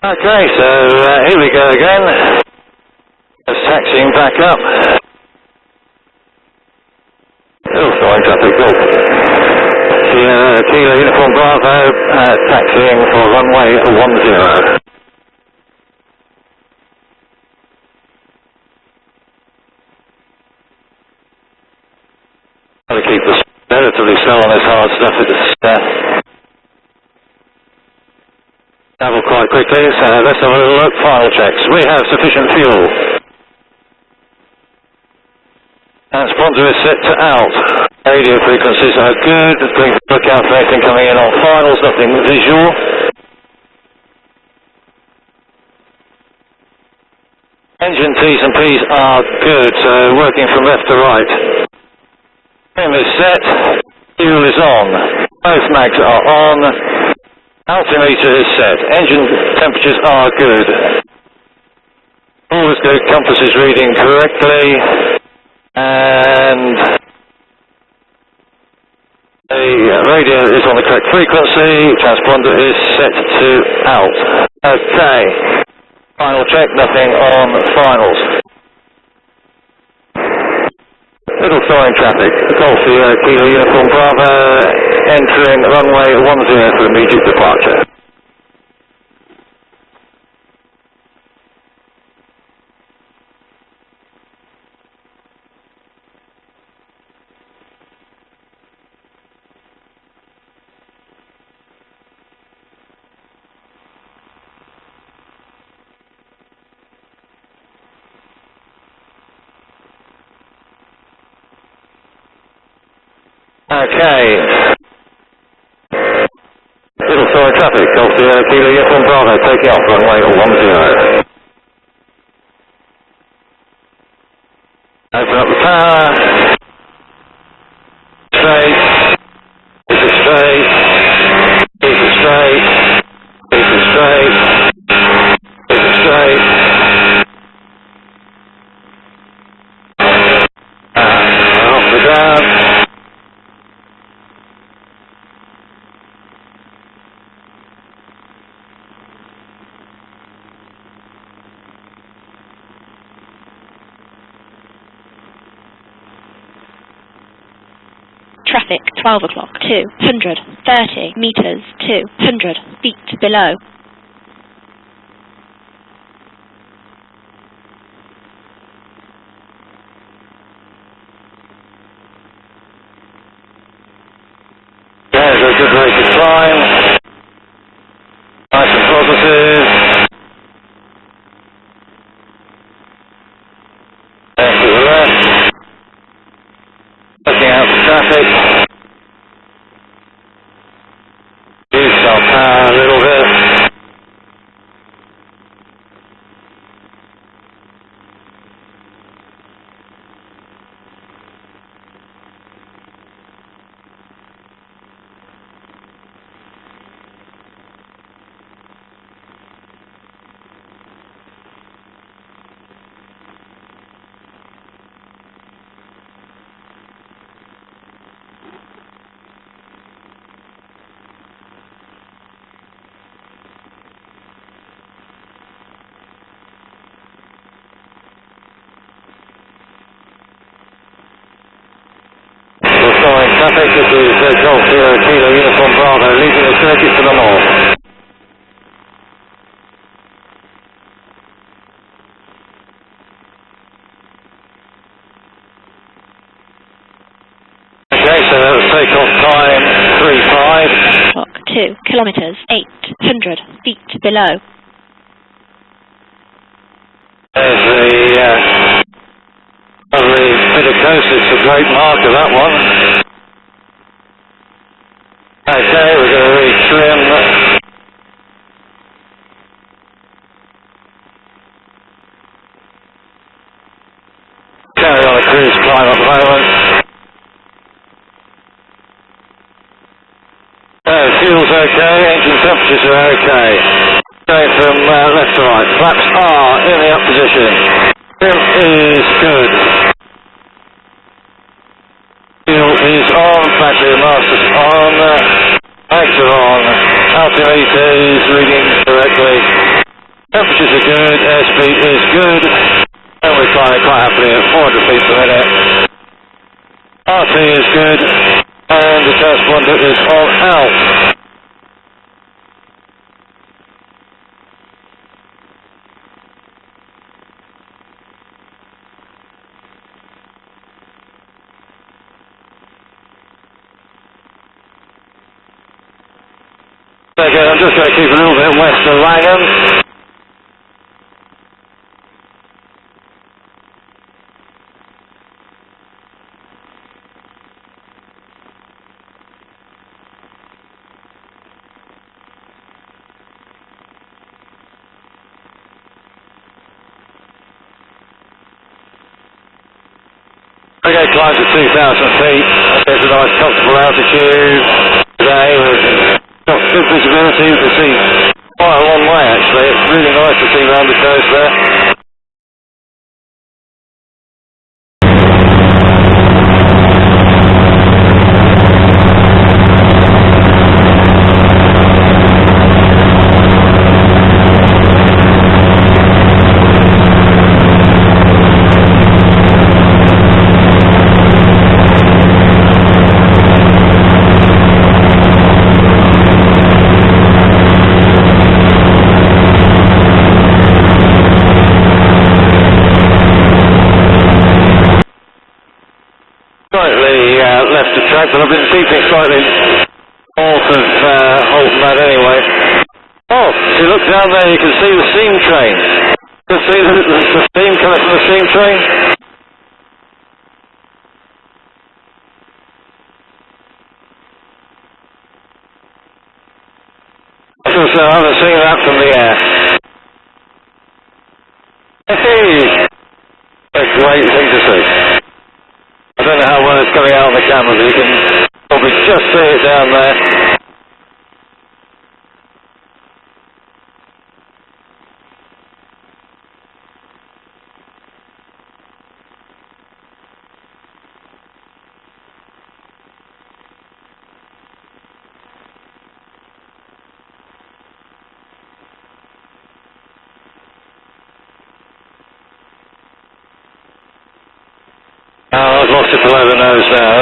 Okay, so here we go again. Just taxiing back up. Little Snoring traffic, Golf. Kilo Uniform Bravo, taxiing for runway 10. Got to keep this relatively slow on this hard stuff. It's travel quite quickly, so let's have a little look. Final checks. We have sufficient fuel. Transponder is set to out. Radio frequencies are good. Look out for anything coming in on finals, nothing visual. Engine T's and P's are good, so working from left to right. Trim is set. Fuel is on. Both mags are on. Altimeter is set. Engine temperatures are good. Always good. Compass is reading correctly. And the radio is on the correct frequency. Transponder is set to out. Okay. Final check. Nothing on finals. Little Snoring traffic. Golf Kilo Uniform Bravo, entering runway 10 for immediate departure. Okay. Little Snoring traffic, Golf Kilo Uniform Bravo, taking off runway 10. Open up the power. Straight. Keep it straight. Keep it straight. Keep it straight. Keep it straight. Off the ground. Traffic 12 o'clock, 230 meters, 200 feet below. There's a good rate of climb. Nice and positive. Then to the left. Looking out for traffic. Use our power a little bit. Traffic, this is Golf Kilo Uniform Bravo, leaving the circuit to the north. Okay, so that was takeoff time 35. 2 kilometers, 800 feet below. There's the lovely bit of coast. It's a great mark of that one. Okay, we're going to re-trim. Carry on a cruise climb at the moment. Fuel's okay, engine temperatures are okay. Going from left to right. Flaps are in the up position. Trim is good. Fuel is on, battery masters on, lights are on, altimeter is reading correctly. Temperatures are good, airspeed is good, and we're flying quite happily at 400 feet per minute. RT is good, and the transponder is on out. Okay, I'm just going to keep a little bit west of Langham. Okay, climbs at 2,000 feet. There's a nice comfortable altitude today with got good visibility. You can see quite a long way actually. It's really nice to see around the coast there. Slightly left of track, but I've been keeping slightly north of Holton that anyway. Oh, if you look down there you can see the steam train. You can see the steam coming from the steam train. I haven't seen that from the air. Hey! A great thing to see. I don't know how well it's coming out on the camera, but you can probably just see it down there. Oh, I've lost it below the nose now.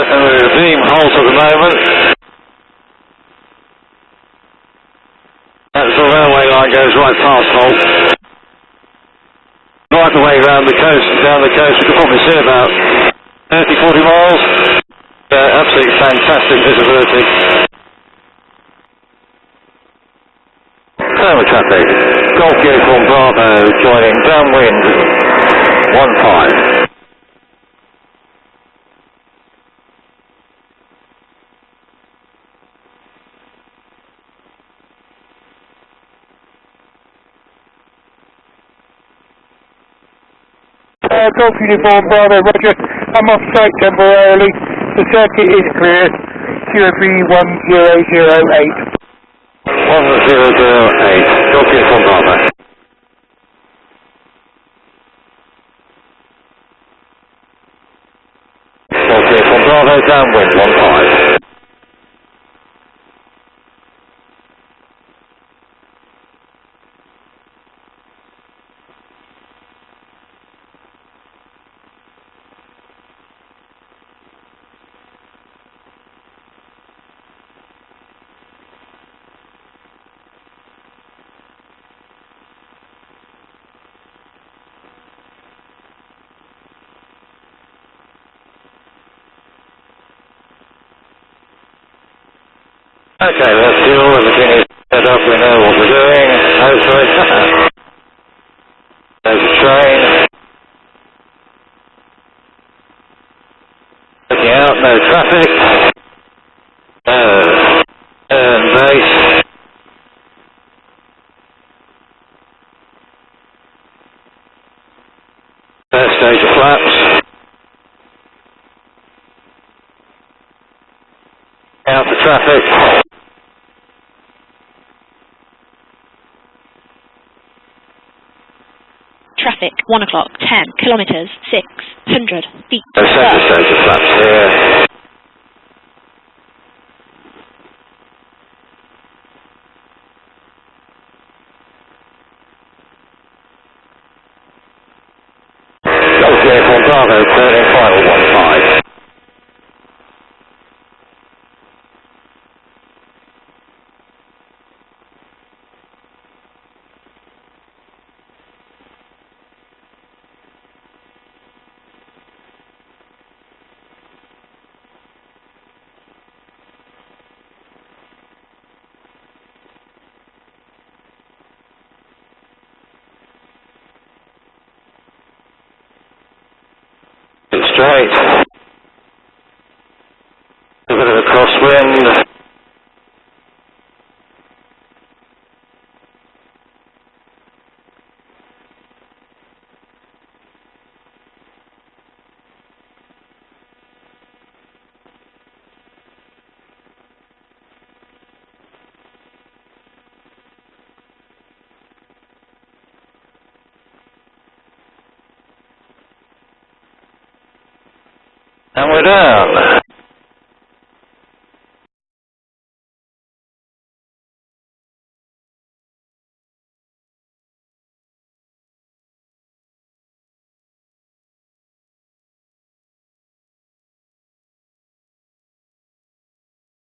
And we're beam halt at the moment. That's the railway line goes right past Holt. Right the way round the coast, down the coast, you can probably see about 30-40 miles. Absolutely fantastic visibility. Tower traffic, Golf Uniform Bravo joining downwind 15. Golf Uniform Bravo, roger. I'm off site temporarily. The circuit is clear. 031008. 1008, Golf Uniform Bravo. Golf Uniform Bravo, downwind 15. Okay, let's fuel, everything is set up, we know what we're doing, hopefully. There's a train. Looking out, no traffic. Turn base. First stage of flaps. Out for traffic. Traffic, 1 o'clock, 10 kilometres, 600 feet. Second stage of flaps here. Uniform Bravo, turning final 15. Straight. A bit of a crosswind. And we're down.